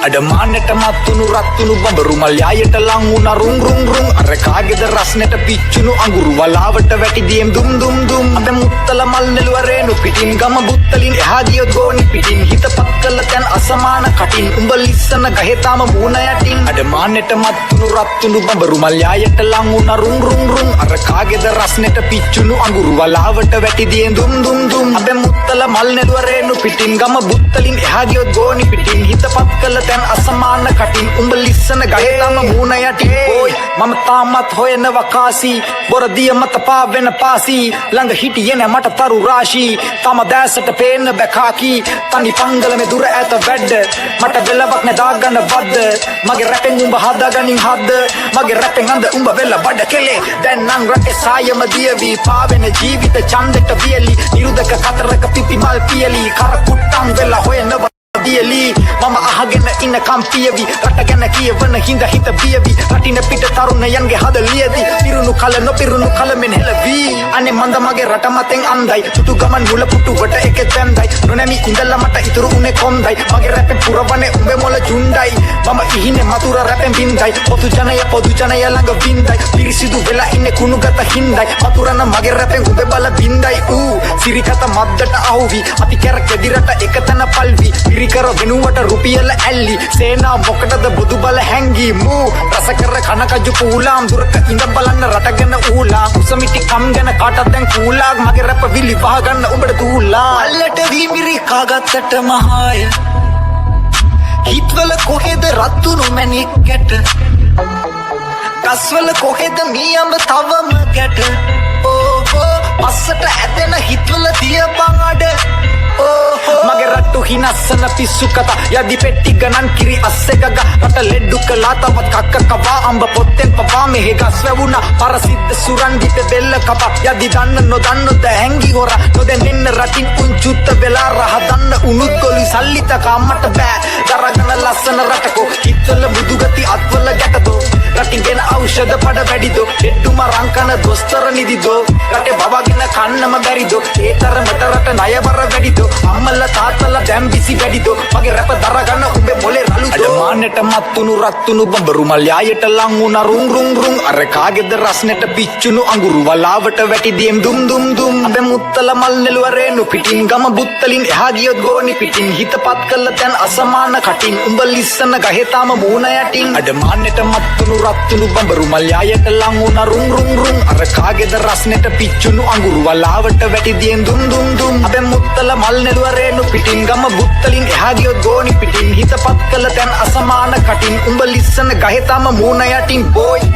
අඩමානෙට මත්තුණු රත්තුණු බඹරු මල් යායට ලං වුණා රුම් රුම් රුම් අර කාගේද රස්නෙට පිච්චුණු අඟුරු වලාවට වැටි දියෙන් දුම් දුම් දුම් අද මුත්තල මල් නෙළුවරේනු පිටින් ගම බුත්තලින් එහා ගියොත් ගෝනි පිටින් හිතපත් කළ තැන් අසමාන කටින් උඹ ලිස්සන ගහේ තාම මූණ යටින් අඩමානෙට මත්තුණු රත්තුණු බඹරු මල් යායට ලං වුණා රුම් රුම් රුම් අර කාගේද රස්නෙට පිච්චුණු අඟුරු වලාවට වැටි දියෙන් දුම් දුම් දුම් අද මුත්තල මල් නෙළුවරේනු පිටින් ගම බුත්තලින් එහා ගියොත් ගෝනි පිටින් හිතපත් කළ තැන් අසමාන කටින් උඹ ලිස්සන ගහේ තාම මූණ යටින් ඕයි මම තාමත් හොයනවා කාසි බොරදිය මත පාවෙන පාසි ළඟ හිටියේ නැ මට තරු රාශි තම දැසට පේන්න බැකාකි තනි පංගලමේ දුර ඇත වැඩ මට වෙලවක් නැ දාගන්න වද්ද මගේ රැපෙන් උඹ හදාගනින් හද්ද මගේ රැපෙන් අඳ උඹ වෙල බඩ කෙලේ දැන් නම් රටේ සායම දියවි පාවෙන ජීවිත ඡන්දෙට වියලි නිරුදක කතරක පිපි මල් පියලි කර කුට්ටම් වෙලා හොයනවා දියලි මම අහගෙන ඉන්න කම්පියවි රට ගැන කියවන හිඳ හිත බියවි රටින පිට තරුණයන්ගේ හද ලියදි පිරුණු කල නොපිරුණු කල මෙන් හෙලවි අනේ මන්ද මගේ රට මතෙන් අන්දයි සුතු ගමන් මුල පුටුවට එකෙත් වැන්දයි නොනැමි ඉඳලා මට ඉතුරු උනේ කොන්දයි මගේ රැපෙන් පුරවන්නේ උඹේ මොළ ජුණ්ඩයි මම ඉහිනේ මතුර රැපෙන් බින්දයි පොදු ජනය ළඟ බින්දයි පිරිසිදු වෙලා ඉන්නේ කුණුගත හින්දයි මතුරන මගේ රැපෙන් උඹේ බල බින්දයි සිරිකත මද්දට අහුවි අපි කැරකෙදි රට එකතන පල්වි කර වෙනුවට රුපියල ඇල්ලි සේනා මොකටද බුදු බල හැංගි මූ රස කර කනකජු පූලාම් දුරක ඉඳ බලන්න රට ගැන ඌලා උසමිටි කම් ගැන කාටත් දැන් කූලාක් මගේ රැප විලි වහ ගන්න උඹට දූලා අල්ලට වීමිරි කාගත්තට මහාය හිත්වල කොහෙද රත්තුණු මැණික් ගැට ගස්වල කොහෙද මීයඹ තවම ගැට පස්සට ඇදෙන හිත්වල තියපන් අඩ මගේ රට්ටු හිනස්සන පිස්සු කතා යදි පෙට්ටි ගණන් කිරි අස්සෙ ගග රට ලෙඩ්ඩු කළා තවත් කක්ක කවා අඹ පොත්තෙන් පවා මෙහෙ ගස් වැවුණා පරසිද්ධ සුරන් දිප බෙල්ල කපා යදි දන්න නොදන්න දැහැංගි හොර නොදැනෙන්න රටින් උංචුත්ත වෙලා රහ දන්න උනුත් ගොලි සල්ලිත කාමට බෑ දරගන ලස්සන රටකෝ හිත්වල බුදුගති අත්වල ගැටදෝ රටින් ගෙන ඖෂධ පඩ වැඩිදෝ ලෙඩ්ඩුම රංකන දොස්තර නිදිදෝ රටේ බවගෙන කන්නම බැරිදෝ ඒ තරමට රට ණයබර වැඩිදෝ අම්මල තාත්තල දැම් බිසි වැඩිදෝ මගේ රැප දරගන්න උඹේ මොලේ රළුදෝ අඩමානෙට මත්තුණු රත්තුණු බඹරු මල් යායට ලං වුණා රුම් රුම් රුම් අර කාගේද රස්නෙට පිච්චුණු අඟුරු වලාවට වැටි දියෙන් දුම් දුම් දුම් අබේ මුත්තල මල් නෙළුවරේනු පිටින් ගම බුත්තලින් එහා ගියොත් ගෝනි පිටින් හිතපත් කළ තැන් අසමාන කටින් උඹ ලිස්සන ගහේ තාම මූණ යටින් අඩමානෙට මත්තුණු රත්තුණු බඹරු මල් යායට ලං වුණා රුම් රුම් රුම් අර කාගේද රස්නෙට පිච්චුණු අඟුරු වලාවට වැටි දියෙන් දුම් දුම් දුම් අබේ මුත්තල මල් නෙළුවරේනු පිටින් ගම බුත්තලින් එහා ගියොත් ගෝනි පිටින් හිතපත් කළ තැන් අසමාන කටින් උඹ ලිස්සන ගහේ තාම මූණ යටින් බෝයි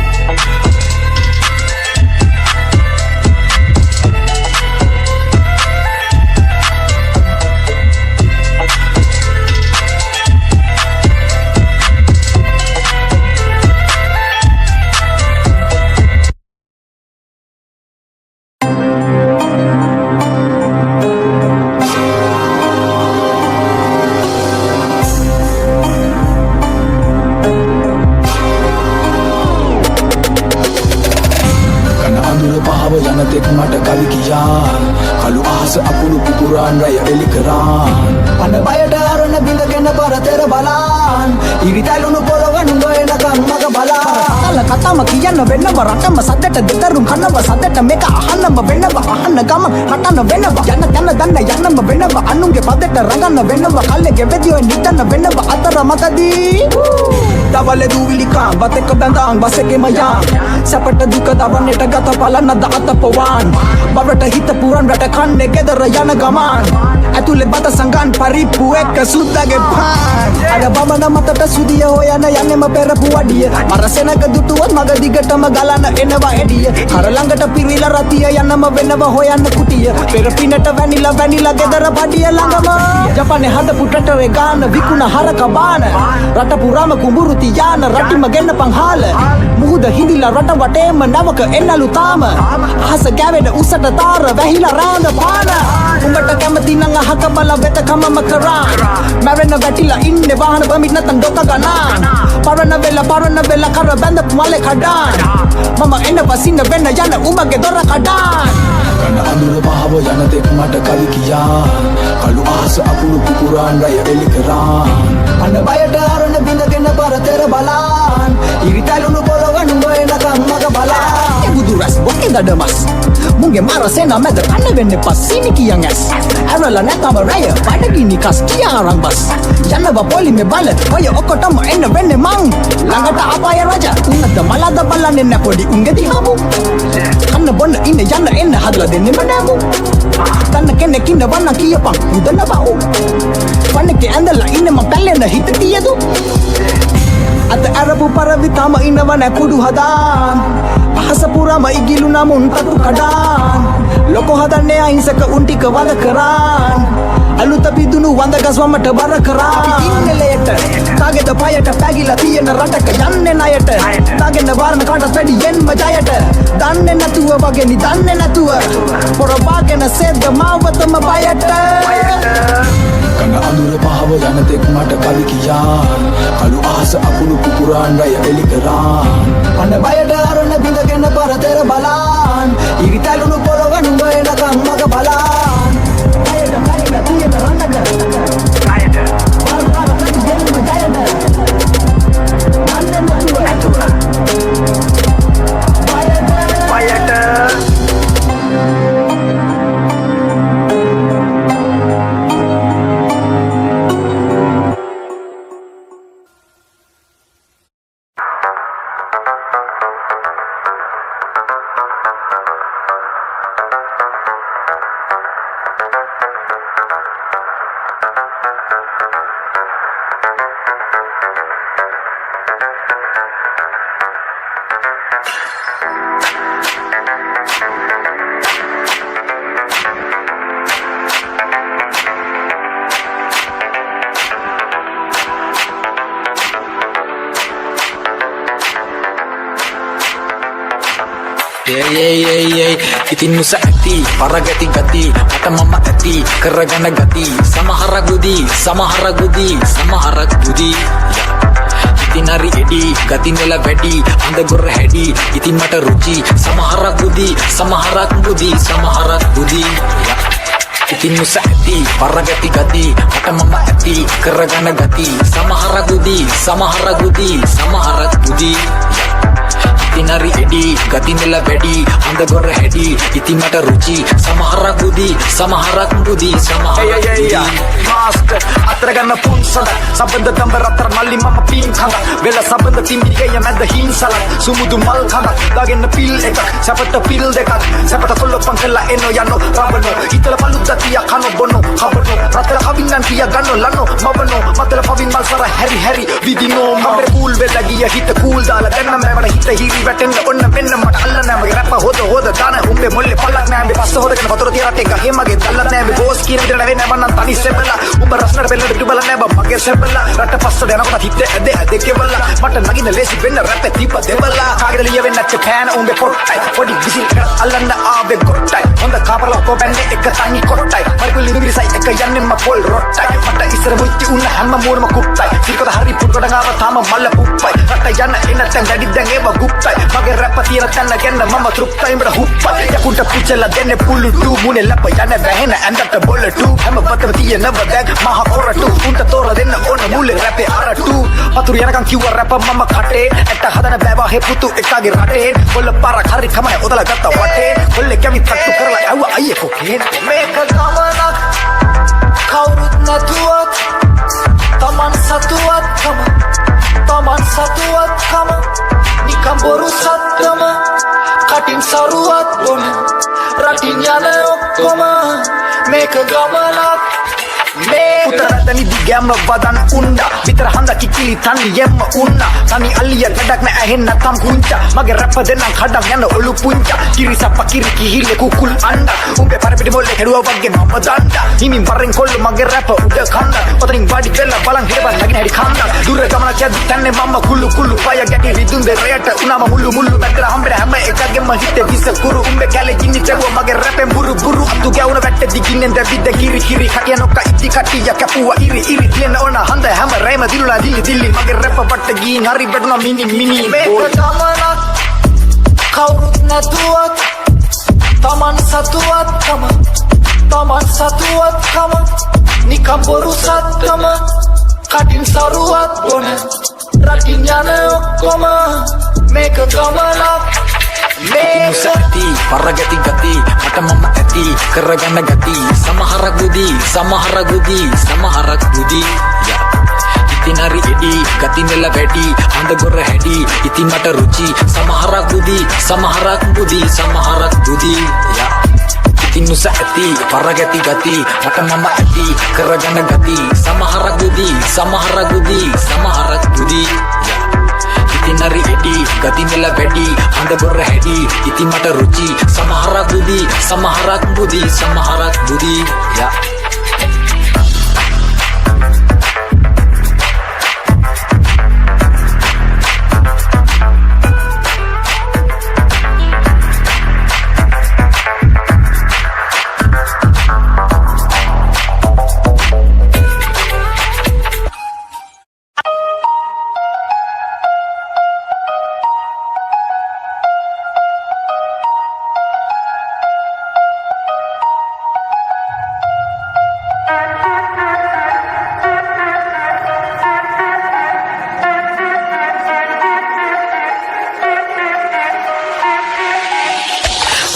යනතෙක් මට කවි කියා කළු අහස අකුණු පුපුරාන් රය එලි කරාන් අන බයට අරණ බිඳගෙන පරතර බලාන් ඉරිතැලුණු පොළොවන නොයනකන් මග බලා කල කතාම කියන්න වෙන්නව රටම සද්දට දෙදරුම් කනව සද්දට මේක අහන්නම වෙන්නව අහන්න ගම රටන්න වෙන්නව යන්න දන්න යන්නම වෙන්නව අනුන්ගේ පදෙට රඟන්න වෙන්නව කල්ලේ ගෙවෙදියෝ නිතන්න වෙන්නව අතර මතදී දවලේ දූවිලි කාම් බතෙක් බඳාන් බසෙකෙම යාම් සැපට දුක දවන්නට ගත පලන්න දාත පොවාන් බවට හිත පුරන් රට කන්නේ ගෙදර යන ගමන් ඇතුලේ බත සංගන් පරිප්පු එක්ක සුද්දගේ පාන් අර බබන මතට සුදිය හොයන යන්නෙම පෙරපු වඩිය මරසෙනක දුටුවත් මග දිගටම ගලන එනවා එඩිය කර ළඟට පිරිලා රතිය යන්නම වෙනව හොයන්න කුටිය පෙර පිනට වැනිලා ගෙදර පඩිය ළඟම ජපානේ හදපු ටටරේ ගාන විකුණ හරක බාන රට පුරාම කුඹුරු තියාන රටිම ගෙන්නපන් හාල මුහුද හිඳිලා රට වටේම නවක එන්නලු තාම අහස ගැවෙන උසට තාර වැහිලා රෑඳ පාන උඹට කැමති නම් අහක බල වෙත කමම කරා මැවෙන වැටිලා ඉන්නේ වාහන බමිත් නැතන් ඩොක ගණන් පරණ වෙලා කර බැඳපු මලේ කඩාන් මම එන්න වසින්න වෙන්න යන උඹගේ දොර කඩාන් කන අඳුර පහව යන තෙක් මට කවි කියා කළු අහස අකුණු පුපුරාන් රය එලි කරාන් අන බයට අරණ හඳඩ මස් මුන්ගේ මර සේනා මැද කන්න වෙන්න පස් සීනි කියන් ඇස් ඇරලා නැතම රැය බඩගිනි කස් කියාරන් බස් යනවා පොලිමේ බල ඔය ඔක්කොටම එන්න වෙන්නේ මං ළඟට අපාය රජ උන්නද මලද බලන්නේ නැ පොඩි උන්ගේ දිහාමු කන්න බොන්න ඉන්න යන්න එන්න හදලා දෙන්නෙම නෑමු තන්න කෙනෙක් ඉන්න වන්න කියපන් උදන බවු වන්නකේ ඇඳලා ඉන්න මම පැල්ලෙන්න හිත තියදු අත අරපු පරවි තම ඉන්නව නැ කුඩු හදාන් අහස පුරාම ඉගිලුනා මුන් තතු කඩාන් ලොකෝ හදන්නේ අහිංසක උන් ටික වද කරාන් අලුත පිදුණු වඳ ගස්වමට බර කරාන් අපි ඉන්නේ ලේට තාගෙද පයට පැගිලා තියෙන රටක යන්නේ ණයට තාගෙන වරණ කාටත් වැඩි යෙන්ම ජයට දන්නේ නැතුව වගේ දන්නේ නැතුව පොරවාගෙන සෙද්ද මාවතම බයට කන අඳුර පහව යන තෙක් මට කවි කියාන් කළු අහස අකුණු පුපුරාන් රය එලි කරාන් අන බයට අරන බිඳගෙන පරතර බලාන් ඉරිතලුණු පොරවනු එනකම් මග බලාන් බයට බයිලා තියෙන රණක බයට ඉතින් මුස ඇති පරගති ගති මට මම ඇති කරගන ගති සමහරක් බුදි ඉතින් හරි එඩි ගතින් වල වැඩි අඳ ගොර හැඩි ඉතින් මට රුචි සමහරක් බුදි ඉතින් මුස ඇති පරගති ගති මට මම ඇති කරගන ගති සමහරක් බුදි ඉතින් හරි එඩි ගතින් වල වැඩි අඳ ගොර හැඩි ඉතින් මට රුචි සමහරක් බුදි මාස්ටර් අතර ගන්න පුන්සල සබඳ දඹ රතර මල්ලි මම පින් කඳ වෙල සබඳ තිම්බිගේ මැද හිංසල සුමුදු මල් කඳ දාගෙන පිල් එකක් සපත පිල් දෙකක් සපත කොල්ලපන් කළා එනෝ යනෝ රබනෝ හිතල පලුද්දතිය කනෝ බොනෝ කබනෝ රතර කවින්නන් කිය ගන්නෝ ලනෝ මවනෝ මතල පවින් මල් සර හැරි විදිනෝ මබර කූල් වෙලා ගිය හිත කූල් දාලා දැන්න මෑවන හිත හිරි වැටෙන්න ඔන්න මෙන්න මට අල්ල නෑ මගේ රැප්ප හොද දාන උඹේ මොල්ලේ පල්ලක් නෑ මේ පස්ස හොදගෙන වතුර තියරත් එක හෙමගේ දැල්ල නෑ මේ බෝස් කියන විදිහට වෙන්නේ නැවනම් තනි සෙබලා උඹ රස්නට බෙල්ලට දුබල නෑ බ මගේ සෙබලා රට පස්සට යනකොට හිත ඇද කෙවලා මට නගින්න ලේසි වෙන්න රැප් දීප දෙවලා කාගෙද ලියවෙන්නේ නැච්ච පෑන උඹේ පොට්ටයි පොඩි විසිල් එක අල්ලන්න ආවේ කොට්ටයි හොඳ කාපරලා කොබන්නේ එක තනි කොට්ටයි මරිකුල් ඉංග්‍රීසයි එක යන්නේ ම පොල් රොට්ටයි මට ඉස්සර මුච්චි උන්න හැම මෝරම කුප්පයි සිල්කද හරි පුඩකට ගාව තාම මල්ල පුප්පයි රට යන්න එන්න තැන් වැඩි දැන් ඒව ගුප්පයි මගේ රැප් තියෙන තැන ගැන්න මම තෘප්තයි උඹට හුප්පයි යකුන්ට පිච්චලා දෙන්නේ පුල්ලු ටු මුනේ ලැප යන වැහෙන ඇඳට බොල ටු හැම පතම තියෙනව දැන් මහ කොරටු උන්ට තෝර දෙන්න ඕන මුලේ රැපේ අරටු පතුරු යනකම් කිව්ව රැප මම කටේ ඇට හදන බෑවා හේපුතු එකගේ රටේ කොල්ල පාරක් හරි කමයි ඔදලා ගත්ත වටේ කොල්ලේ කැමි තට්ටු කරලා ඇව්ව අයියේ කොකේ මේක ගමනක් කවුරුත් නැතුවත් තමන් සතුවත්කම නිකම් බොරු සත්තම කටින් සරුවත් බොන රටින් යන ඔක්කොම මේක ගමනක් උතරදනි දිගෑම වදන් උන්ඩා විතර හඳ කිකිලි තනි යම්ම උන්නා තනි අල්ලිය ගඩක් නෑ ඇහෙන්න තම් කුංචා මගේ රැප්ප දෙන්නම් කඩම් යන ඔලු පුංචා කිරිසප්ප කිරි කිහිල්ලේ කුකුල් අණ්ඩා උඹේ පරපිටි මොල්ලේ හෙළුවා වගේ මම දණ්ඩා හිමින් වරෙන් කොල්ල මගේ රැප්ප උඩ කන්ද ඔතනින් වාඩි වෙලා බලන් හිරබන් නැගින හැටි කන්ද දුර ගමනක් යද්දි තන්නේ මම කුළු පය ගැටි රිදුන් දෙරයට උනාම මුළු මැදලා හම්බෙලා හැම එකගෙම හිතේ විස කුරු උඹේ කැලේ ගිනි තෙවුව මගේ රැපෙන් බුරු අතු ගැවුන වැට්ටේ දිගින්නෙන් දැවිද කිරි කටිය නොක ඉති කටිය කැපුවා ඉරි තියන ඕන හඳ හැම රැම දිලුලා දිලි මගේ රැප පට්ට ගින් හරි බැටුණා මිනි මේක ගමනක් කවුරුත් නැතුවත් තමන් සතුවත්කම නිකම් බොරු සත්තම කටින් සරුවත් බොන රටින් යන ඔක්කොම මේක ගමනක් ඉතිනුස ඇති පරගති ගති මට මම ඇති කරගන්න ගති සමහරක් බුදි ඉතින් හරි එඩි ගති නෙල වැඩි හඳ ගොර හැඩි ඉතින් මට රුචි සමහරක් බුදි ඉතිනුස ඇති පරගති ගති මට මම ඇති කරගන්න ගති සමහරක් බුදි ඉතින් හරි එඩි ගති නෙල වැඩි හඳ ගොර හැඩි ඉතින් මට රුචි සමහරක් බුදි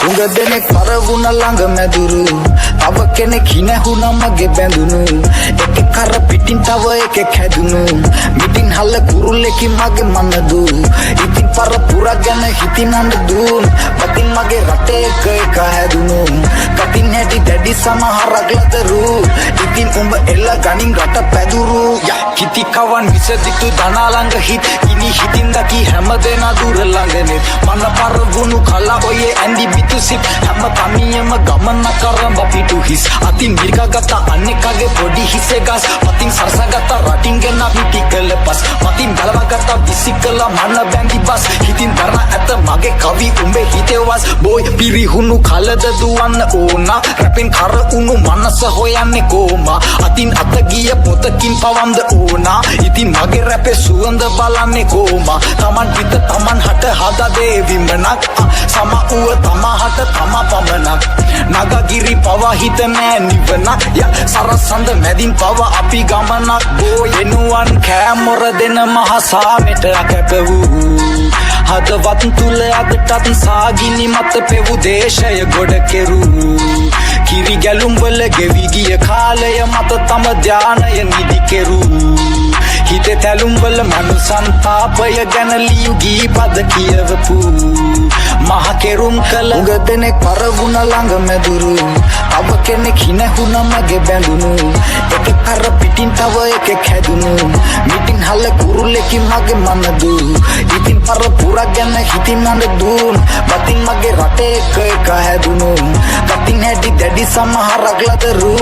උඟ දෙනෙක් පරවුණ ළඟ මැදුරු තව කෙනෙක් හිනැහුණ මගේ බැඳුණු එකෙක් කර පිටින් තව එකෙක් හැදුණු මිටින් හල්ල කුරුල්ලෙකින් මගේ මනදු ඉතින් පර පුරා ගැන හිතින් අඬදුන් පතින් මගේ රටේ එක හැදුණු කටින් හැටි දැඩි සමහරක් ලදරු ඉතින් උඹ එල්ල ගනින් රට පැදුරු කිති කවන් විසදිතු දනා ළඟ හිත් ඉනි හිතින් දකි හැම දෙනා දුර ළඟනේ මන පරවුණු කලා ඔයේ ඇඳි බිතු හැම කමියම ගමන කරම් බපිටු හිස් අතින් මිර්ගගත අනෙකගේ පොඩි හිසේ ගස් මතින් සරසගත රටින් ගෙන පිටිකල පස් මතින් බලවගත විසිකල මන බැඳි බස් හිතින් දරන ඇත මගේ කවි උඹේ හිතේ වස් බොයි පිරිහුණු කලද දුවන්න ඕනා රැපෙන් කර උණු මනස හොයන්නේ කොමා අතින් අත ගිය පොතකින් පවන්ද ඕනා ඉතින් මගේ රැපේ සුවඳ බලන්නේ කොමා තමන් පිට තමන් හට හදා දේවිමනක් සමඋව තමා තමා පමණක් නගගිරි පවා හිත නෑ නිවනක් සරසඳ මැදින් පවා අපි ගමනක් බෝයෙනුවන් කෑමොර දෙන මහසාමෙට කැප වූ හදවත් තුළ අදටත් සාගිනි මත පෙවූ දේශය ගොඩ කෙරූ කිරි ගැලුම්වල ගෙවි ගිය කාලය මත තම ධානය නිදි කෙරූ හිතේ තැලුම්වල මනු සන්තාපය ගැන ලියු ගී පද කියවපු මහ කෙරුම් කළ උඟ දෙනෙක් පරවුණ ළඟ මැදුරු තව කෙනෙක් හිනැහුණ මගේ බැඳුණු එකෙක් කර පිටින් තව එකෙක් හැදුණු මිටින් හල්ල කුරුල්ලෙකින් මගේ මනදු ඉතින් පර පුරා ගැන හිතින් අඬදුන් පතින් මගේ රටේ එක හැදුණු කටින් හැටි දැඩි සමහරක් ලදරු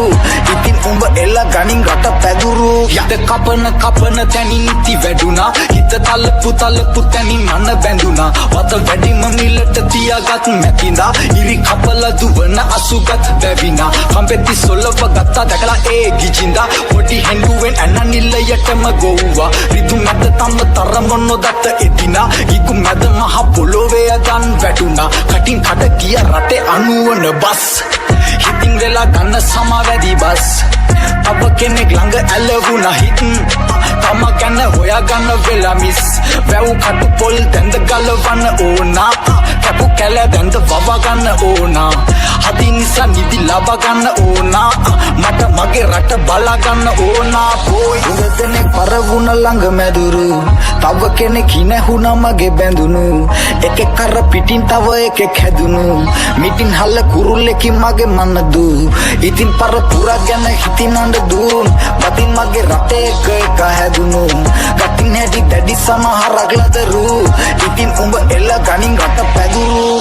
ඉතින් උඹ එල්ල ගනින් රට පැදුරු යද කපන තැනින් ඉති වැඩුණා හිත තලපු තැනින් මන බැඳුණා වත වැඩිම මිලට තියාගත් මැතිඳා ඉරි කපල දුවන අසුගත් බැවිනා කම්පෙති සොල්ලව ගත්තා දැකලා ඒ ගිජින්දා පොඩි හෙන්ඩුවෙන් ඇන නිල්ලයටම ගොව්වා රිදු මැද තම තරම නොදත්ත එදිනා ඉකු මැද මහ පොළොවේ අදන් වැටුණා කටින් කඩ ගිය රටේ අනුවන බස් හිතින් වෙලා ගන්න සමවැදි බස් තව කෙනෙක් ළඟ ඇලවුණා හිත් තම ගැන හොයාගන්න වෙලා මිස් වැව් කටු පොල් දැන්ද ගලවන්න ඕනා කැපු කැල දැන්ද වවගන්න ඕනා හදි නිසා නිදි ලබගන්න ඕනා මට මගේ රට බලාගන්න ඕනා බෝයි උඟ දෙනෙක් පරවුණ ළඟ මැදුරු තව කෙනෙක් හිනැහුණ මගේ බැඳුණු එකෙක් කර පිටින් තව එකෙක් හැදුණු මිටින් හල්ල කුරුල්ලෙකින් මගේ මනදු ඉතින් පර පුරා ගැන හිතින් අඬදුන් පතින් මගේ රටේ එක හැදුණු කටින් හැටි දැඩි සමහරක් ලදරු ඉතින් උඹ එල්ල ගනින් රට පැදුරු